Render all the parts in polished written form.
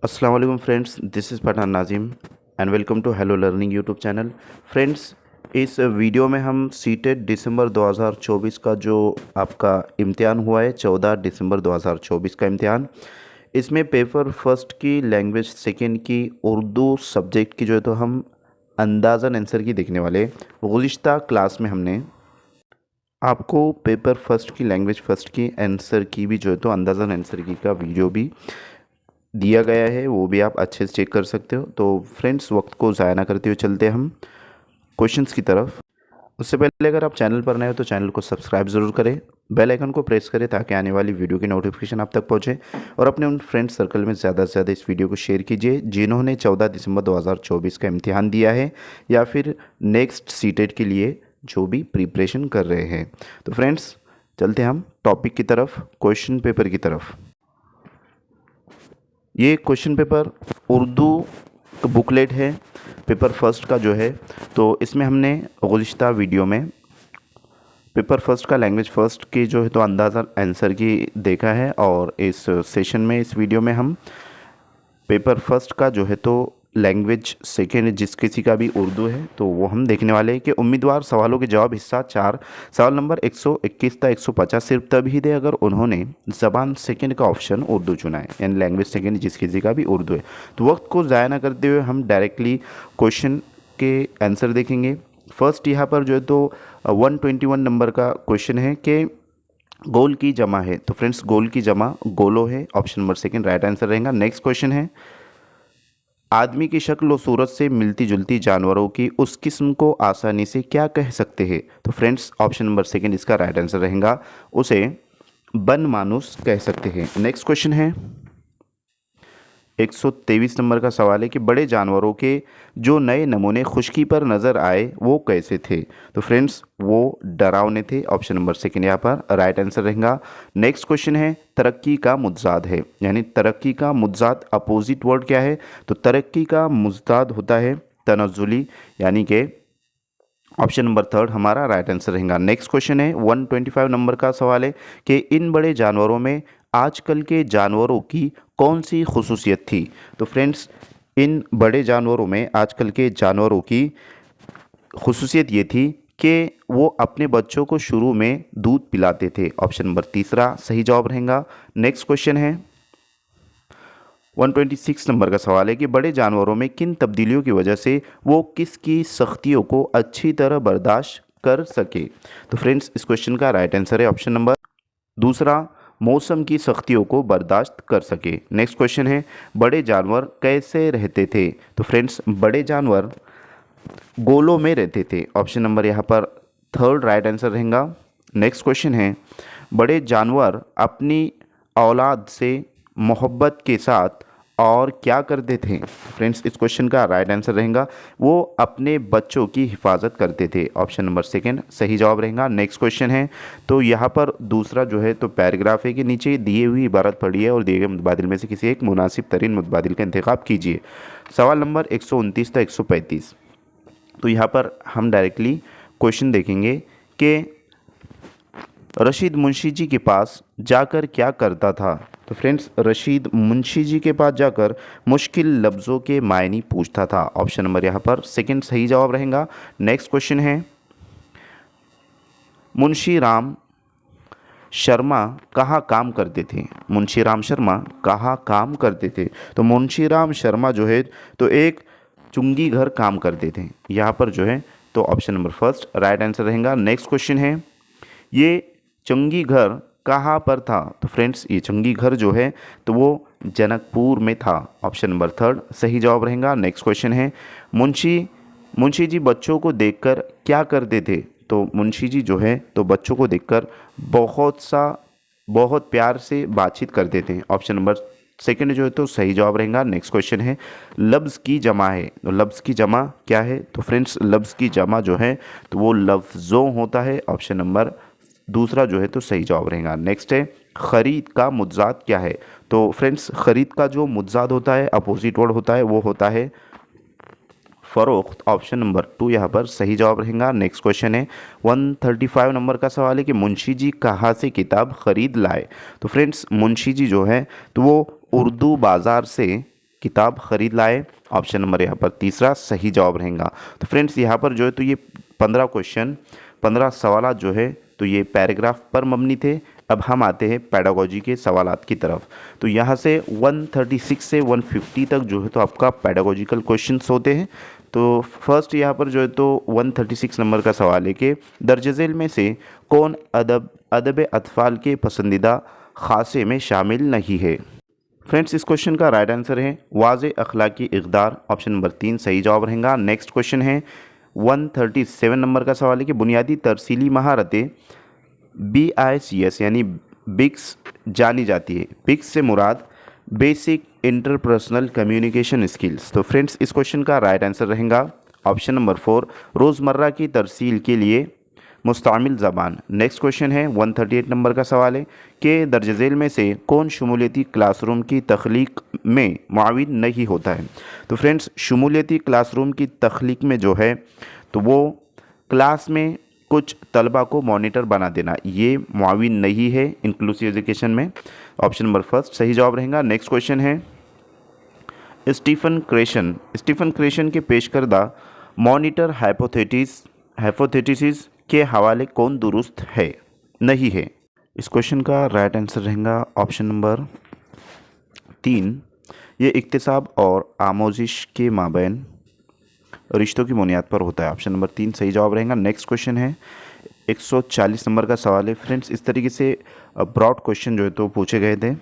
अस्सलाम वालेकुम friends, this is Pathan Nazim and welcome to hello learning YouTube channel. Friends, इस video में हम सीटेट दिसंबर 2024 का जो आपका इम्तिहान हुआ है, 14 दिसंबर 2024 का इम्तिहान, इसमें पेपर फर्स्ट की लैंग्वेज सेकेंड की उर्दू सब्जेक्ट की जो है तो हम अंदाज़न आंसर की देखने वाले। गुज़िश्ता क्लास में हमने आपको पेपर फर्स्ट की लैंग्वेज फर्स्ट की आंसर की भी जो है तो अंदाज़न आंसर की का वीडियो भी दिया गया है, वो भी आप अच्छे से चेक कर सकते हो। तो फ्रेंड्स, वक्त को ज़ाया ना करते हुए चलते हैं हम क्वेश्चंस की तरफ। उससे पहले अगर आप चैनल पर नए हो तो चैनल को सब्सक्राइब ज़रूर करें, बेल आइकन को प्रेस करें ताकि आने वाली वीडियो की नोटिफिकेशन आप तक पहुंचे, और अपने उन फ्रेंड्स सर्कल में ज़्यादा से ज़्यादा इस वीडियो को शेयर कीजिए जिन्होंने 14 दिसंबर 2024 का इम्तिहान दिया है या फिर नेक्स्ट सीटेट के लिए जो भी प्रिपरेशन कर रहे हैं। तो फ्रेंड्स, चलते हैं हम टॉपिक की तरफ, क्वेश्चन पेपर की तरफ। ये क्वेश्चन पेपर उर्दू बुकलेट है, पेपर फर्स्ट का जो है। तो इसमें हमने गुज़िश्ता वीडियो में पेपर फर्स्ट का लैंग्वेज फ़र्स्ट की जो है तो अंदाज़ा आंसर की देखा है, और इस सेशन में इस वीडियो में हम पेपर फर्स्ट का जो है तो लैंग्वेज सेकेंड जिस किसी का भी उर्दू है तो वो हम देखने वाले हैं कि उम्मीदवार सवालों के जवाब हिस्सा 4 सवाल नंबर 121 था 150 सिर्फ तभी दे अगर उन्होंने ज़बान सेकेंड का ऑप्शन उर्दू चुना है, यानी लैंग्वेज सेकेंड जिस किसी का भी उर्दू है। तो वक्त को ज़ाया ना करते हुए हम डायरेक्टली क्वेश्चन के आंसर देखेंगे। फर्स्ट यहाँ पर जो है तो 121 नंबर का क्वेश्चन है कि गोल की जमा है। तो फ्रेंड्स, गोल की जमा गोलो है, option number second right answer रहेगा। नेक्स्ट क्वेश्चन है, आदमी की शक्ल और सूरत से मिलती जुलती जानवरों की उस किस्म को आसानी से क्या कह सकते हैं? तो फ्रेंड्स, ऑप्शन नंबर सेकेंड इसका राइट आंसर रहेगा, उसे बन मानुस कह सकते हैं। नेक्स्ट क्वेश्चन है 123 नंबर का सवाल है कि बड़े जानवरों के जो नए नमूने खुश्की पर नज़र आए वो कैसे थे? तो फ्रेंड्स, वो डरावने थे, ऑप्शन नंबर सेकेंड यहाँ पर राइट आंसर रहेगा। नेक्स्ट क्वेश्चन है, तरक्की का मुतजाद है, यानी तरक्की का मुतजाद अपोजिट वर्ड क्या है? तो तरक्की का मुतजाद होता है तनज़ुली, यानी कि ऑप्शन नंबर थर्ड हमारा राइट आंसर रहेगा। नेक्स्ट क्वेश्चन है 125 नंबर का सवाल है कि इन बड़े जानवरों में आजकल के जानवरों की कौन सी खुसूसियत थी? तो फ्रेंड्स, इन बड़े जानवरों में आजकल के जानवरों की खुसूसियत ये थी कि वो अपने बच्चों को शुरू में दूध पिलाते थे, ऑप्शन नंबर तीसरा सही जवाब रहेगा। नेक्स्ट क्वेश्चन है 126 नंबर का सवाल है कि बड़े जानवरों में किन तब्दीलियों की वजह से वो किसकी सख्तियों को अच्छी तरह बर्दाश्त कर सके? तो फ्रेंड्स, इस क्वेश्चन का राइट आंसर है ऑप्शन नंबर दूसरा, मौसम की सख्तियों को बर्दाश्त कर सके। नेक्स्ट क्वेश्चन है, बड़े जानवर कैसे रहते थे? तो फ्रेंड्स, बड़े जानवर गोलों में रहते थे, ऑप्शन नंबर यहाँ पर थर्ड राइट आंसर रहेगा। नेक्स्ट क्वेश्चन है, बड़े जानवर अपनी औलाद से मोहब्बत के साथ और क्या करते थे? फ्रेंड्स, इस क्वेश्चन का राइट आंसर रहेगा, वो अपने बच्चों की हिफाजत करते थे, ऑप्शन नंबर सेकेंड सही जवाब रहेगा। नेक्स्ट क्वेश्चन है, तो यहाँ पर दूसरा जो है तो पैराग्राफ है कि नीचे दिए हुई इबारत पढ़ी है और दिए गए मुतबादिल में से किसी एक मुनासिब तरीन मुतबादिल का इंतखाब कीजिए। सवाल नंबर 129 था 135। तो यहाँ पर हम डायरेक्टली क्वेश्चन देखेंगे कि रशीद मुंशी जी के पास जाकर क्या करता था? तो फ्रेंड्स, रशीद मुंशी जी के पास जाकर मुश्किल लफ्ज़ों के मायने पूछता था, ऑप्शन नंबर यहाँ पर सेकंड सही जवाब रहेगा। नेक्स्ट क्वेश्चन है, मुंशी राम शर्मा कहाँ काम करते थे? मुंशी राम शर्मा कहाँ काम करते थे? तो मुंशी राम शर्मा जो है तो एक चुंगी घर काम करते थे, यहाँ पर जो है तो option number first right answer रहेगा। नेक्स्ट क्वेश्चन है, ये चंगी घर कहाँ पर था? तो फ्रेंड्स, ये चंगी घर जो है तो वो जनकपुर में था, ऑप्शन नंबर थर्ड सही जवाब रहेगा। नेक्स्ट क्वेश्चन है, मुंशी मुंशी जी बच्चों को देखकर क्या करते थे? तो मुंशी जी जो है तो बच्चों को देखकर बहुत प्यार से बातचीत करते थे, ऑप्शन नंबर सेकंड जो है तो सही जवाब रहेगा। नेक्स्ट क्वेश्चन है, लफ्ज़ की जमा है, तो लफ्ज़ की जमा क्या है? तो फ्रेंड्स, लफ्ज़ की जमा जो है तो वो लफ्ज़ों होता है, ऑप्शन नंबर दूसरा जो है तो सही जवाब रहेगा। नेक्स्ट है, ख़रीद का मुतजाद क्या है? तो फ्रेंड्स, ख़रीद का जो मुतजाद होता है अपोजिट वर्ड होता है वो होता है फ़रोख्त, ऑप्शन नंबर टू यहाँ पर सही जवाब रहेगा। नेक्स्ट क्वेश्चन है 135 नंबर का सवाल है कि मुंशी जी कहाँ से किताब ख़रीद लाए? तो फ्रेंड्स, मुंशी जी जो है तो वो उर्दू बाज़ार से किताब खरीद लाए। ऑप्शन नंबर यहाँ पर तीसरा सही जवाब रहेगा। तो फ्रेंड्स यहाँ पर जो है तो ये 15 क्वेश्चन 15 सवाल जो है तो ये पैराग्राफ पर मबनी थे। अब हम आते हैं पैडागोजी के सवालात की तरफ। तो यहाँ से 136 से 150 तक जो है तो आपका पैडागोजिकल क्वेश्चंस होते हैं। तो फर्स्ट यहाँ पर जो है तो 136 नंबर का सवाल है कि दर्ज झेल में से कौन अदब अतफ़ाल के पसंदीदा खासे में शामिल नहीं है। फ्रेंड्स इस क्वेश्चन का राइट आंसर है वाज़े अखलाकी इक़दार। ऑप्शन नंबर 3 सही जवाब रहेगा। नेक्स्ट क्वेश्चन है 137 नंबर का सवाल है कि बुनियादी तरसीली महारतें BICS यानी बिक्स जानी जाती है। बिक्स से मुराद बेसिक इंटरपर्सनल कम्युनिकेशन स्किल्स। तो फ्रेंड्स इस क्वेश्चन का राइट आंसर रहेगा ऑप्शन नंबर 4 रोज़मर्रा की तरसील के लिए मुस्तामिल ज़बान। नेक्स्ट क्वेश्चन है 138 नंबर का सवाल है कि दर्ज झेल में से कौन शमूलियती क्लासरूम की तख्लीक में मुआविन नहीं होता है। तो फ्रेंड्स शमूलियती क्लासरूम की तख्लीक में जो है तो वो क्लास में कुछ तलबा को मॉनिटर बना देना, ये मुआविन नहीं है इंक्लूसिव एजुकेशन में। ऑप्शन नंबर फर्स्ट सही जवाब रहेगा। नेक्स्ट क्वेश्चन है स्टीफन क्रेशन के पेश करदा मॉनिटर हाइपोथेसिस के हवाले कौन दुरुस्त है नहीं है। इस क्वेश्चन का राइट आंसर रहेगा ऑप्शन नंबर 3 ये इक्तिसाब और आमोजिश के माबैन रिश्तों की बुनियाद पर होता है। ऑप्शन नंबर 3 सही जवाब रहेगा। नेक्स्ट क्वेश्चन है 140 नंबर का सवाल है। फ्रेंड्स इस तरीके से ब्रॉड क्वेश्चन जो है तो पूछे गए थे।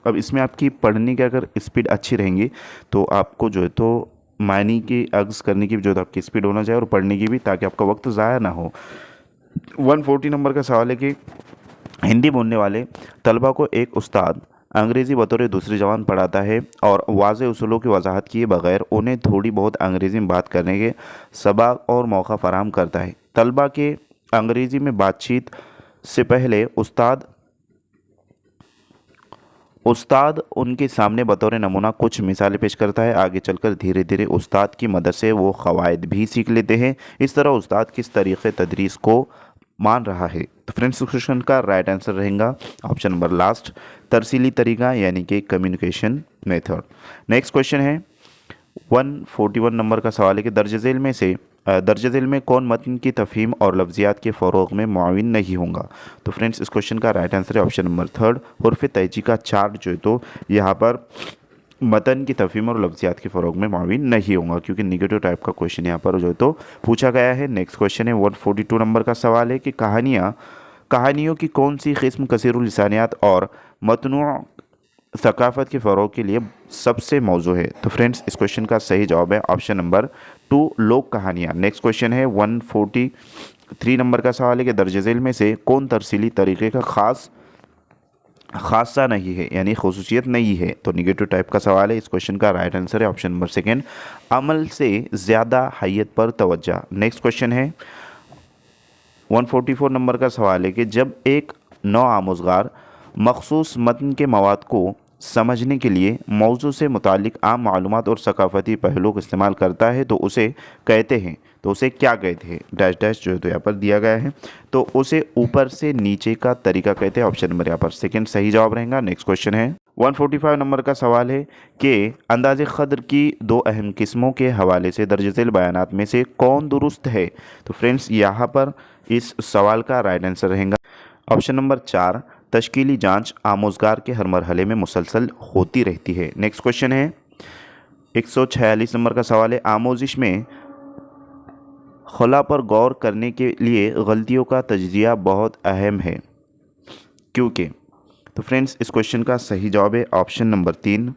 अब इसमें आपकी पढ़ने की अगर स्पीड अच्छी रहेंगी तो आपको जो है तो मायने की अग्स करने की जो है आपकी स्पीड होना चाहिए और पढ़ने की भी, ताकि आपका वक्त ज़ाया ना हो। 140 नंबर का सवाल है कि हिंदी बोलने वाले तलबा को एक उस्ताद अंग्रेज़ी बतौर दूसरी ज़बान पढ़ाता है और वाज़े उसूलों की वजाहत किए बगैर उन्हें थोड़ी बहुत अंग्रेज़ी में बात करने के सबक और मौका फराहम करता है। तलबा के अंग्रेज़ी में बातचीत से पहले उस्ताद उनके सामने बतौर नमूना कुछ मिसालें पेश करता है। आगे चलकर धीरे धीरे उस्ताद की मदद से वो क़वायद भी सीख लेते हैं। इस तरह उस्ताद किस तरीक़े तदरीस को मान रहा है। तो फ्रेंड्स क्वेश्चन का राइट आंसर रहेगा ऑप्शन नंबर लास्ट तरसीली तरीका यानी कि कम्युनिकेशन मेथड। नेक्स्ट क्वेश्चन है 141 नंबर का सवाल है कि दर्ज झेल में कौन मतन की तफहीम और लफ्ज़ियात के फ़रोग़ में मुआविन नहीं होगा। तो फ्रेंड्स इस क्वेश्चन का राइट आंसर है ऑप्शन नंबर 3 हुर्फ़ तहजी का चार्ट जो है तो यहाँ पर मतन की तफहीम और लफ्ज़ियात के फ़रोग़ में मुआविन नहीं होगा, क्योंकि निगेटिव टाइप का क्वेश्चन यहाँ पर जो है तो पूछा गया है। नेक्स्ट क्वेश्चन है 142 नंबर का सवाल है कि कहानियों की कौन सी किस्म कसीरुल लिसानियात और मतनूअ सकाफ़त के फ़रोग़ के लिए सबसे मौजू है। तो फ्रेंड्स इस क्वेश्चन का सही जवाब है ऑप्शन नंबर 2 लोक कहानियाँ। नेक्स्ट क्वेश्चन है 143 नंबर का सवाल है कि दर्ज झेल में से कौन तरसीली तरीक़े का खासा नहीं है यानी खसूसियत नहीं है। तो निगेटिव टाइप का सवाल है। इस क्वेश्चन का राइट आंसर है ऑप्शन नंबर 2 अमल से ज़्यादा हैयत पर तवज्जो। नेक्स्ट क्वेश्चन है 144 नंबर का सवाल है कि जब एक नौ आमोज़गार मखसूस मतन के मवाद को समझने के लिए मौजू से मुतालिक आम मालूमात और सकाफ़ती पहलू को इस्तेमाल करता है तो उसे कहते हैं। तो उसे क्या कहते हैं डैश डैश जो है तो यहाँ पर दिया गया है। तो उसे ऊपर से नीचे का तरीका कहते हैं। ऑप्शन नंबर यहाँ पर 2 सही जवाब रहेगा। नेक्स्ट क्वेश्चन है 145 नंबर का सवाल है कि अंदाज़े क़द्र की 2 अहम किस्मों के हवाले से दर्ज झेल बयानात में से कौन दुरुस्त है। तो फ्रेंड्स यहाँ पर इस सवाल का राइट आंसर रहेगा ऑप्शन नंबर 4 तश्कीली जांच आमोज़गार के हर मरहले में मुसलसल होती रहती है। नेक्स्ट क्वेश्चन है 146 नंबर का सवाल है आमोजिश में खला पर गौर करने के लिए गलतियों का तज्ज़िया बहुत अहम है क्योंकि। तो फ्रेंड्स इस क्वेश्चन का सही जवाब है ऑप्शन नंबर 3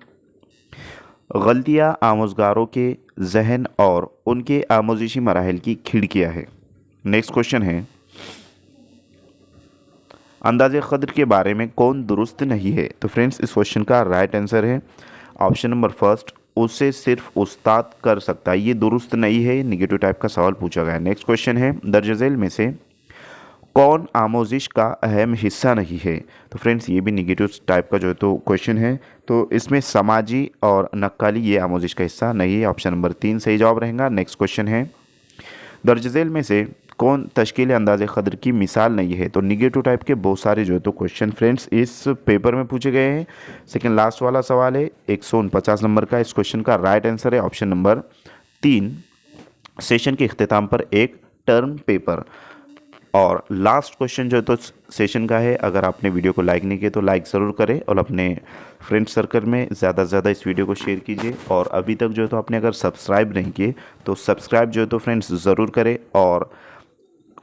गलतियाँ आमोज़गारों के जहन और उनके आमोजिशी मराहिल की खिड़कियाँ है। नेक्स्ट क्वेश्चन है अंदाज़े क़द्र के बारे में कौन दुरुस्त नहीं है। तो फ्रेंड्स इस क्वेश्चन का राइट आंसर है ऑप्शन नंबर फर्स्ट उसे सिर्फ उस्ताद कर सकता है, ये दुरुस्त नहीं है। निगेटिव टाइप का सवाल पूछा गया है। नेक्स्ट क्वेश्चन है दर्ज झेल में से कौन आमोजिश का अहम हिस्सा नहीं है। तो फ्रेंड्स ये भी निगेटिव टाइप का जो है तो क्वेश्चन है। तो इसमें समाजी और नक्काली ये आमोजिश का हिस्सा नहीं है। ऑप्शन नंबर 3 सही जवाब रहेगा। नेक्स्ट क्वेश्चन है दर्ज झेल में से कौन तश्कील अंदाज़े क़द्र की मिसाल नहीं है। तो निगेटिव टाइप के बहुत सारे जो है तो क्वेश्चन फ्रेंड्स इस पेपर में पूछे गए हैं। सेकंड लास्ट वाला सवाल है 149 नंबर का। इस क्वेश्चन का राइट आंसर है ऑप्शन नंबर 3, सेशन के इख्तिताम पर एक टर्म पेपर। और लास्ट क्वेश्चन जो है तो सेशन का है। अगर आपने वीडियो को लाइक नहीं किया तो लाइक ज़रूर करें और अपने फ्रेंड सर्कल में ज़्यादा से ज़्यादा इस वीडियो को शेयर कीजिए। और अभी तक जो है तो आपने अगर सब्सक्राइब नहीं किए तो सब्सक्राइब जो है तो फ्रेंड्स ज़रूर करें। और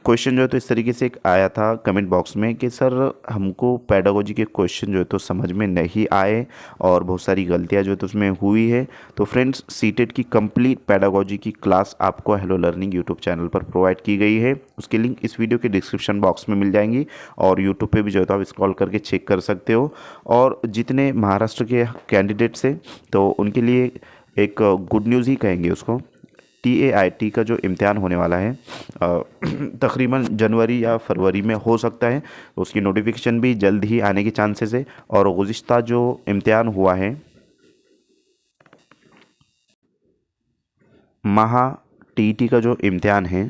क्वेश्चन जो है तो इस तरीके से एक आया था कमेंट बॉक्स में कि सर हमको पेडागोजी के क्वेश्चन जो है तो समझ में नहीं आए और बहुत सारी गलतियां जो है तो उसमें हुई है। तो फ्रेंड्स सीटेट की कंप्लीट पेडागोजी की क्लास आपको हेलो लर्निंग यूट्यूब चैनल पर प्रोवाइड की गई है। उसकी लिंक इस वीडियो के डिस्क्रिप्शन बॉक्स में मिल जाएंगी और यूट्यूब पर भी जो है तो आप स्क्रॉल करके चेक कर सकते हो। और जितने महाराष्ट्र के कैंडिडेट्स हैं तो उनके लिए एक गुड न्यूज़ ही कहेंगे उसको। TAIT का जो इम्तिहान होने वाला है तकरीबन जनवरी या फरवरी में हो सकता है। उसकी नोटिफिकेशन भी जल्द ही आने के चांसेस है। और गुज़िश्ता जो इम्तिहान हुआ है TET का जो इम्तिहान है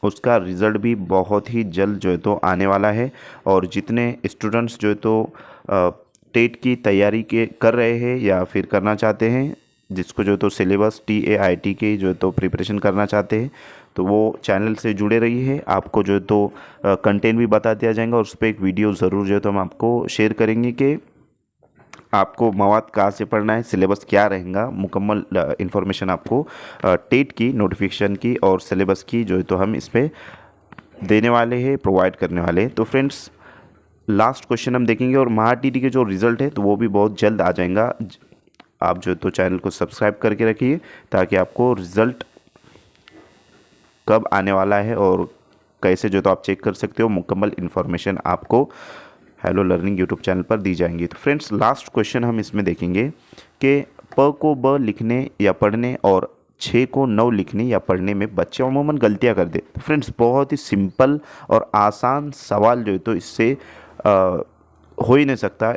उसका रिज़ल्ट भी बहुत ही जल्द जो है तो आने वाला है। और जितने स्टूडेंट्स जो है तो टेट की तैयारी कर रहे हैं या फिर करना चाहते हैं, जिसको जो तो सिलेबस TAIT के जो तो प्रिपरेशन करना चाहते हैं, तो वो चैनल से जुड़े रहिए। आपको जो तो कंटेंट भी बता दिया जाएगा और उस पर एक वीडियो ज़रूर जो है तो हम आपको शेयर करेंगे कि आपको मवाद कहाँ से पढ़ना है, सिलेबस क्या रहेगा। मुकम्मल इन्फॉर्मेशन आपको टेट की नोटिफिकेशन की और सिलेबस की जो है तो हम इस पर देने वाले हैं, प्रोवाइड करने वाले हैं। तो फ्रेंड्स लास्ट क्वेश्चन हम देखेंगे और TET के जो रिज़ल्ट है तो वो भी बहुत जल्द आ जाएगा। आप जो तो चैनल को सब्सक्राइब करके रखिए ताकि आपको रिज़ल्ट कब आने वाला है और कैसे जो तो आप चेक कर सकते हो, मुकम्मल इन्फॉर्मेशन आपको हेलो लर्निंग यूट्यूब चैनल पर दी जाएंगी। तो फ्रेंड्स लास्ट क्वेश्चन हम इसमें देखेंगे कि प को ब लिखने या पढ़ने और 6 को 9 लिखने या पढ़ने में बच्चे अमूमन गलतियां कर दे। तो फ्रेंड्स बहुत ही सिंपल और आसान सवाल जो है तो इससे हो ही नहीं सकता।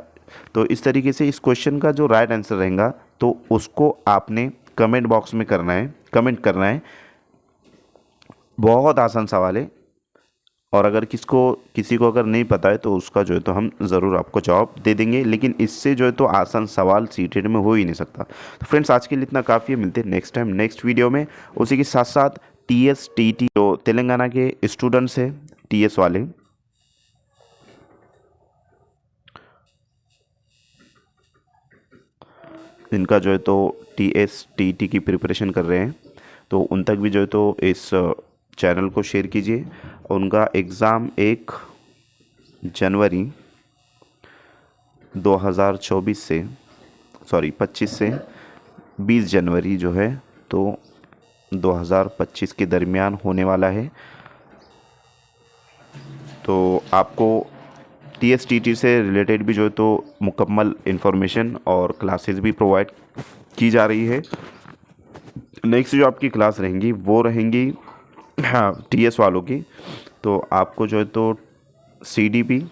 तो इस तरीके से इस क्वेश्चन का जो राइट आंसर रहेगा तो उसको आपने कमेंट बॉक्स में करना है, कमेंट करना है। बहुत आसान सवाल है और अगर किसी को अगर नहीं पता है तो उसका जो है तो हम ज़रूर आपको जवाब दे देंगे, लेकिन इससे जो है तो आसान सवाल सीटेट में हो ही नहीं सकता। तो फ्रेंड्स आज के लिए इतना काफ़ी है। मिलते हैं नेक्स्ट टाइम नेक्स्ट वीडियो में। उसी के साथ साथ TS TT जो तेलंगाना के स्टूडेंट्स हैं TS वाले, इनका जो है तो TS TT की प्रिपरेशन कर रहे हैं तो उन तक भी जो है तो इस चैनल को शेयर कीजिए। उनका एग्ज़ाम 1 जनवरी 2024 से 25 से 20 जनवरी जो है तो 2025 के दरमियान होने वाला है। तो आपको TS TT से रिलेटेड भी जो है तो मुकम्मल इन्फॉर्मेशन और क्लासेस भी प्रोवाइड की जा रही है। नेक्स्ट जो आपकी क्लास रहेंगी वो रहेंगी TS वालों की। तो आपको जो है तो CDP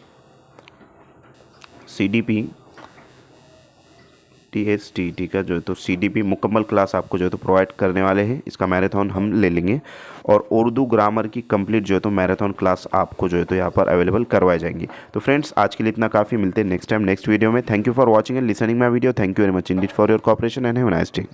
TS TT का जो है तो CDP मुकम्मल क्लास आपको जो है तो प्रोवाइड करने वाले हैं। इसका मैराथन हम ले लेंगे और उर्दू ग्रामर की कंप्लीट जो है तो मैराथन क्लास आपको जो है तो यहाँ पर अवेलेबल करवाई जाएंगी। तो फ्रेंड्स आज के लिए इतना काफ़ी। मिलते हैं नेक्स्ट टाइम नेक्स्ट वीडियो में। Thank you for watching and listening my video. Thank you very much Indeed for your cooperation and have a nice day.